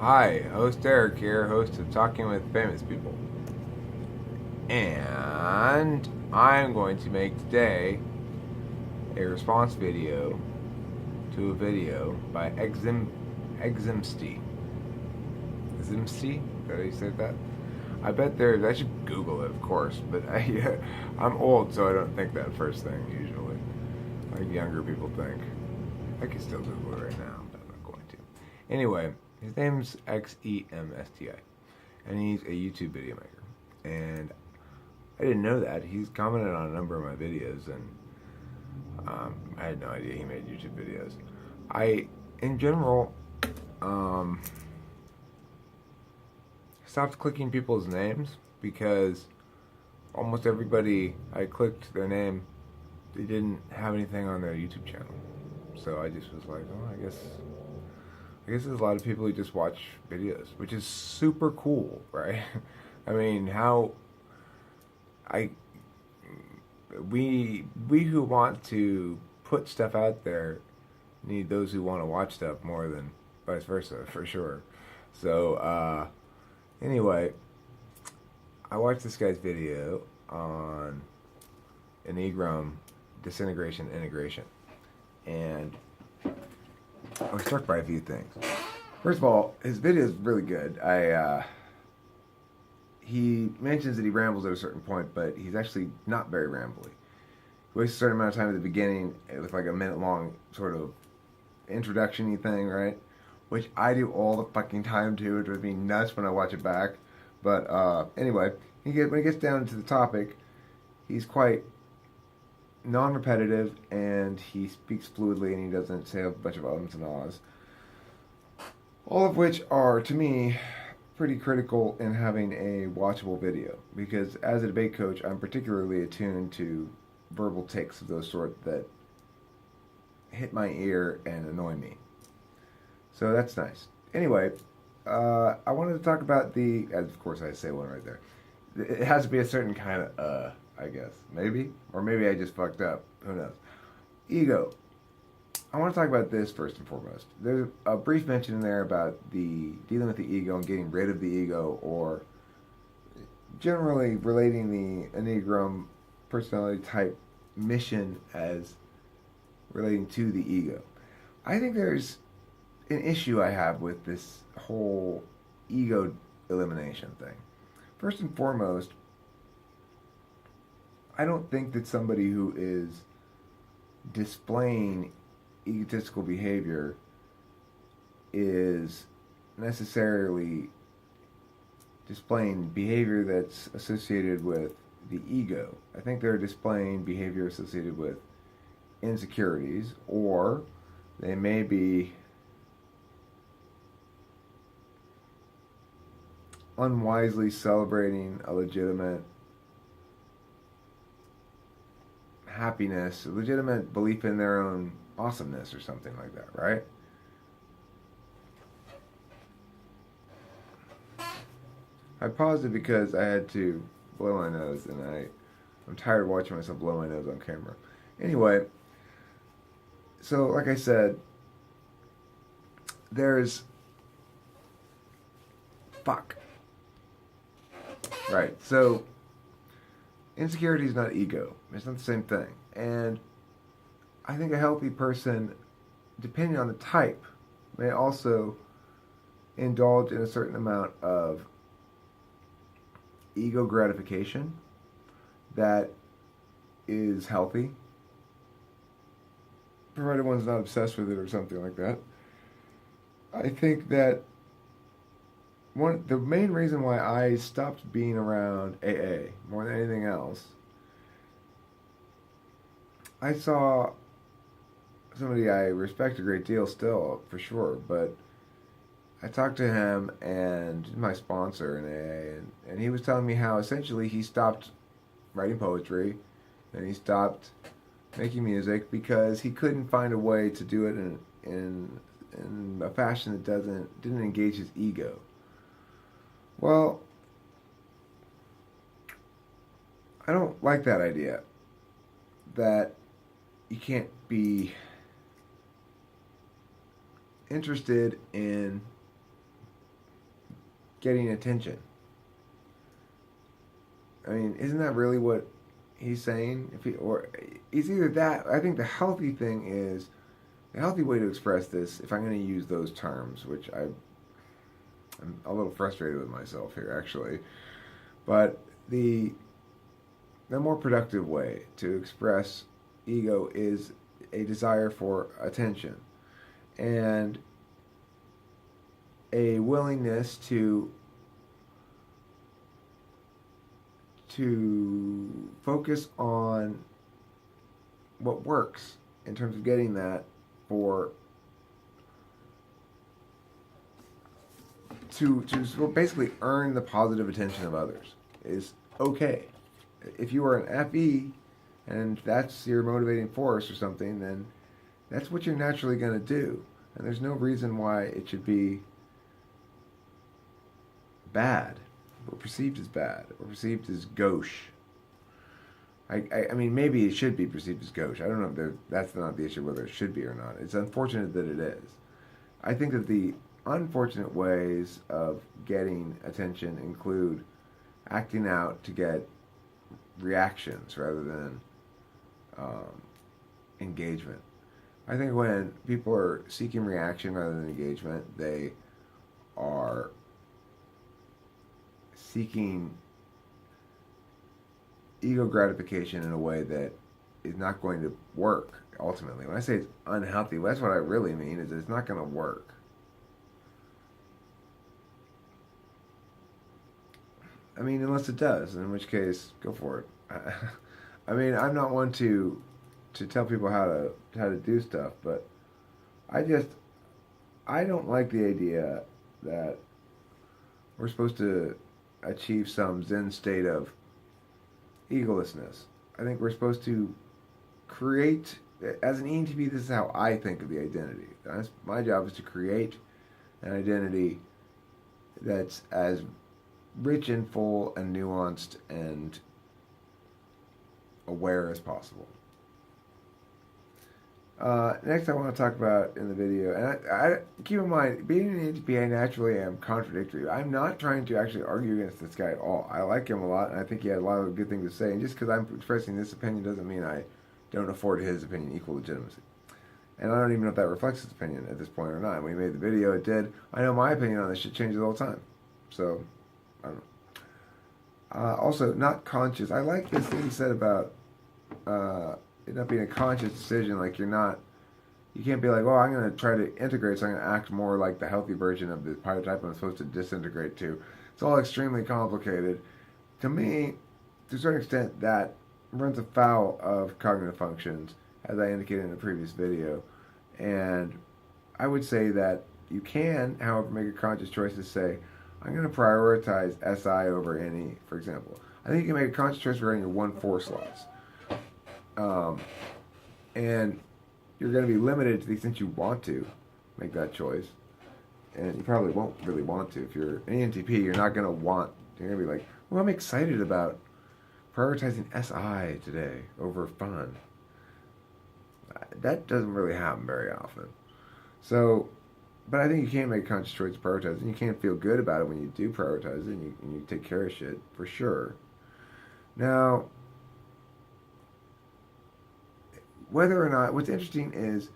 Hi, host Eric here, host of Talking with Famous People. And I'm going to make today a response video to a video by Eximsty. Eximsty? Is that how you said that? I should Google it, of course, but I'm old, so I don't think that first thing usually. Like younger people think. I can still Google it right now, but I'm not going to. Anyway, his name's Xemsti, and he's a YouTube video maker. And I didn't know that. He's commented on a number of my videos, and I had no idea he made YouTube videos. In general, stopped clicking people's names because almost everybody I clicked their name, they didn't have anything on their YouTube channel. So I just was like, oh, I guess there's a lot of people who just watch videos, which is super cool, right? I mean, I we who want to put stuff out there need those who want to watch stuff more than vice versa, for sure. So anyway, I watched this guy's video on Enneagram, Disintegration, Integration, and I was struck by a few things. First of all, his video is really good. He mentions that he rambles at a certain point, but he's actually not very rambly. He wastes a certain amount of time at the beginning with like a minute-long sort of introduction-y thing, right? Which I do all the fucking time too. It drives me nuts when I watch it back. But anyway, when he gets down to the topic, he's quite non-repetitive, and he speaks fluidly, and he doesn't say a bunch of ums and ahs. All of which are, to me, pretty critical in having a watchable video, because as a debate coach, I'm particularly attuned to verbal tics of those sort that hit my ear and annoy me. So that's nice. Anyway, I wanted to talk about of course I say one right there. It has to be a certain kind of, I guess. Maybe? Or maybe I just fucked up. Who knows? Ego. I want to talk about this first and foremost. There's a brief mention in there about dealing with the ego and getting rid of the ego, or generally relating the Enneagram personality type mission as relating to the ego. I think there's an issue I have with this whole ego elimination thing. First and foremost, I don't think that somebody who is displaying egotistical behavior is necessarily displaying behavior that's associated with the ego. I think they're displaying behavior associated with insecurities, or they may be unwisely celebrating a legitimate happiness, a legitimate belief in their own awesomeness or something like that, right? I paused it because I had to blow my nose, and I'm tired of watching myself blow my nose on camera. Anyway, so like I said, there's fuck. Right. So insecurity is not ego. It's not the same thing. And I think a healthy person, depending on the type, may also indulge in a certain amount of ego gratification that is healthy, provided one's not obsessed with it or something like that. I think that the main reason why I stopped being around AA more than anything else, I saw somebody I respect a great deal still, for sure, but I talked to him, and my sponsor in AA, and he was telling me how essentially he stopped writing poetry and he stopped making music because he couldn't find a way to do it in a fashion that didn't engage his ego. Well, I don't like that idea, that you can't be interested in getting attention. I mean, isn't that really what he's saying? Or it's either that. I think the healthy thing is the healthy way to express this. If I'm going to use those terms, which I'm a little frustrated with myself here, actually, but the more productive way to express ego is a desire for attention and a willingness to focus on what works in terms of getting that for to basically earn the positive attention of others is okay. If you are an FE and that's your motivating force or something, then that's what you're naturally going to do. And there's no reason why it should be bad or perceived as bad or perceived as gauche. I mean, maybe it should be perceived as gauche. I don't know if that's not the issue whether it should be or not. It's unfortunate that it is. I think that the unfortunate ways of getting attention include acting out to get reactions rather than engagement. I think when people are seeking reaction rather than engagement, they are seeking ego gratification in a way that is not going to work ultimately. When I say it's unhealthy, that's what I really mean, is that it's not going to work. I mean, unless it does, in which case, go for it. I mean, I'm not one to tell people how to do stuff, but I don't like the idea that we're supposed to achieve some Zen state of egolessness. I think we're supposed to create, as an ENTP, this is how I think of the identity. My job is to create an identity that's as rich and full and nuanced and aware as possible. Next I want to talk about in the video, and I keep in mind, being an ENTP, I naturally am contradictory. I'm not trying to actually argue against this guy at all. I like him a lot, and I think he had a lot of good things to say, and just because I'm expressing this opinion doesn't mean I don't afford his opinion equal legitimacy. And I don't even know if that reflects his opinion at this point or not. When he made the video, it did. I know my opinion on this shit changes all the time. So, I don't know. Also, not conscious. I like this thing he said about it not being a conscious decision. Like, you can't be like, oh, I'm going to try to integrate, so I'm going to act more like the healthy version of the type I'm supposed to disintegrate to. It's all extremely complicated. To me, to a certain extent, that runs afoul of cognitive functions, as I indicated in a previous video. And I would say that you can, however, make a conscious choice to say, I'm going to prioritize SI over NE, for example. I think you can make a conscious choice regarding your 1-4 slots. And you're going to be limited to the extent you want to make that choice. And you probably won't really want to. If you're an ENTP, you're not going to want, you're going to be like, well, I'm excited about prioritizing SI today over fun. That doesn't really happen very often. So, but I think you can make a conscious choice to prioritize, and you can feel good about it when you do prioritize it, and you take care of shit, for sure. Now, whether or not, what's interesting is,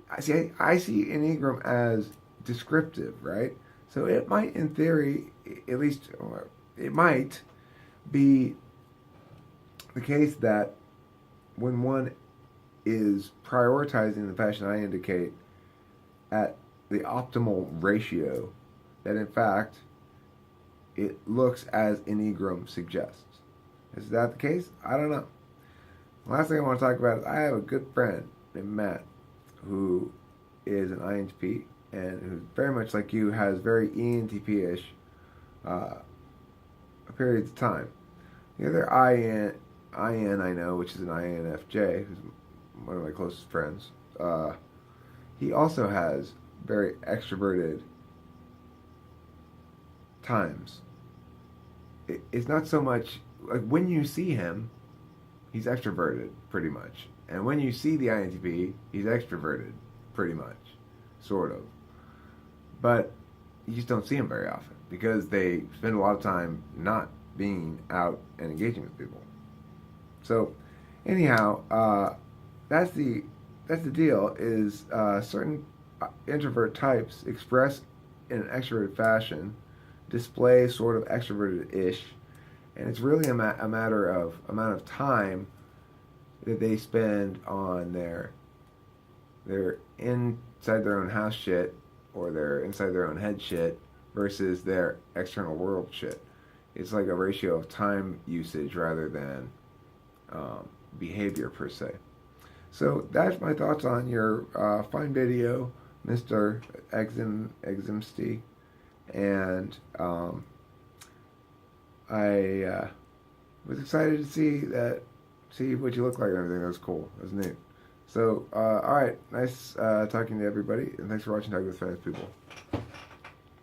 I see Enneagram as descriptive, right? So it might, in theory, at least, or it might be the case that when one is prioritizing in the fashion I indicate at the optimal ratio, that in fact it looks as Enneagram suggests. Is that the case? I don't know. Last thing I want to talk about is I have a good friend named Matt who is an INTP and who very much like you has very ENTP-ish periods of time. The other IN I know, which is an INFJ, who's one of my closest friends, he also has very extroverted times. It's not so much, like when you see him, he's extroverted, pretty much. And when you see the INTP, he's extroverted, pretty much. Sort of. But you just don't see them very often because they spend a lot of time not being out and engaging with people. So, anyhow, that's the deal. Is certain introvert types express in an extroverted fashion, display sort of extroverted-ish, and it's really a matter of amount of time that they spend on their inside their own house shit or their inside their own head shit versus their external world shit. It's like a ratio of time usage rather than behavior per se. So that's my thoughts on your fine video, Mr. Eximsty, and I was excited to see what you look like and everything. That was cool. That was neat. So, all right, nice talking to everybody, and thanks for watching Talk with Famous People.